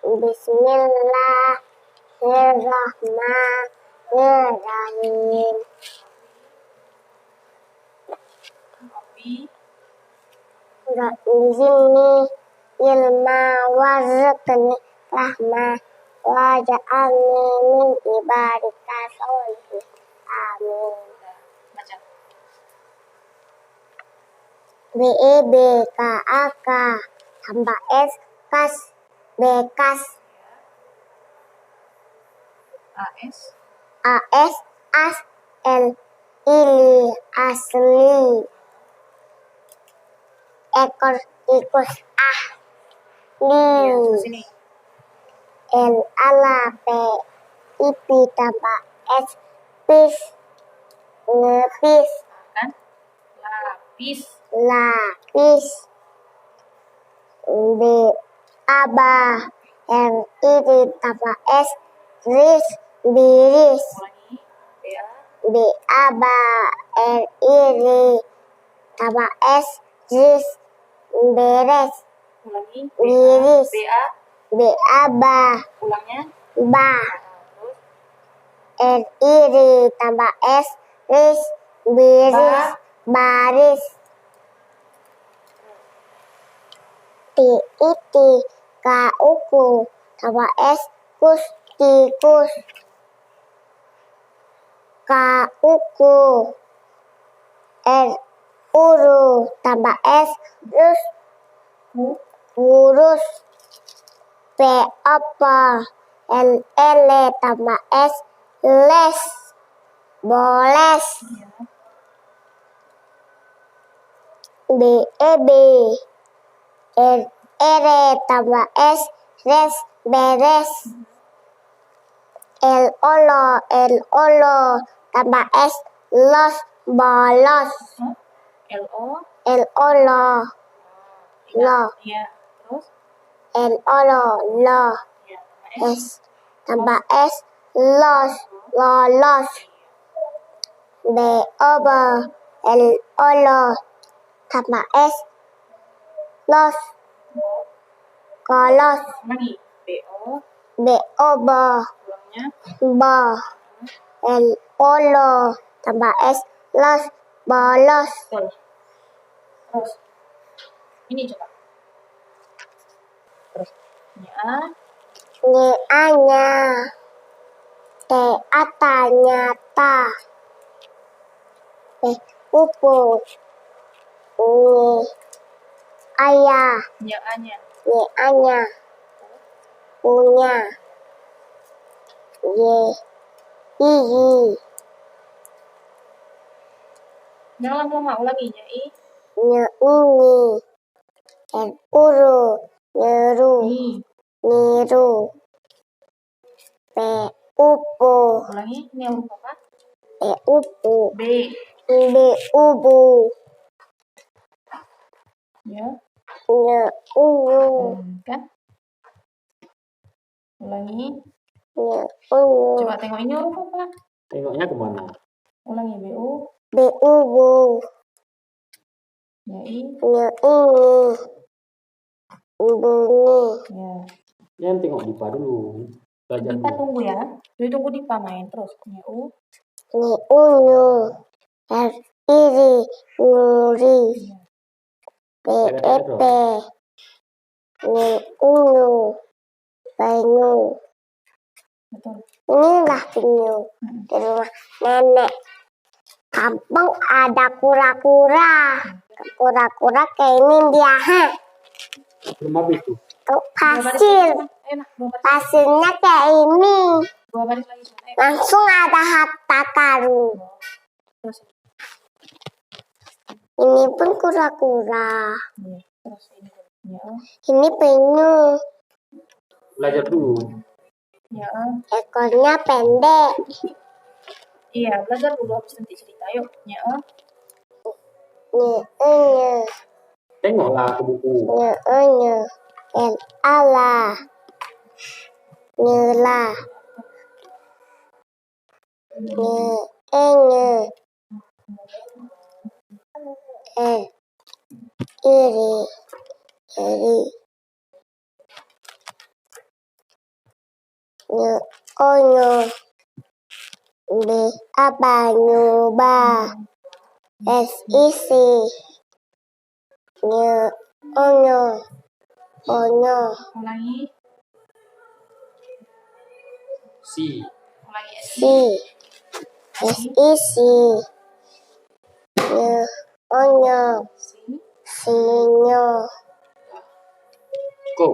Bismillahirrahmanirrahim. Rabbi ilma warzuqni rahmah waj'alni min ibadika sholihin. Amin. BEBKAK tambah S kas bekas AS as L ili asli ekor tikus ahli L ala P IP tambah S pis ngepis lapis B abah R ini tambah S ris biris B abah R ini tambah S ris beres biris B abah ba R ini tambah S ris biris baris Iti kauku tambah S kus tikus kauku R uru tambah S terus urus P apa L ele tambah S les boles B B R ere tambah S res beres L olo tambah S los bolos L olo lo L olo lo S tambah S los lolos B obo L olo tambah S los kolos B obo bo L olo tambah S los bolos Terus ini coba terus nya T atanya ta pupuk ayah nya anya punya iyi jangan lama ulangi nya ini uru nyeru niru upu ulangi ini huruf apa upu B ubu ya ungu kan ulangi ungu coba tengok ini huruf apa Tengoknya kemana? ulangi bu ya ini bunyi ya Yang tengok Dipa dulu. Belajar Dipa dulu. tunggu ya jadi tunggu Dipa main terus unyu iri nuri unyu banyu betul inilah penyu di rumah nenek. Kampung ada kura-kura. Kura-kura kayak ini dia. Belum habis tuh. Tuh pasir. Pasirnya kayak ini. dua baris lagi Langsung ada harta karun. terus Ini pun kura-kura. terus ini ya Ini penyu. Belajar dulu. ya Ekornya pendek. iya belajar dulu habis nanti cerita yuk ya Tengoklah ke buku. Ala. Nyela. Iri. Nye onyo. B apa nyoba. S isi. Nye onyo. Onyo. Ulangi. Si. Ulangi S. Si. S isi. Nye onyo. Si. Sinyo. Go.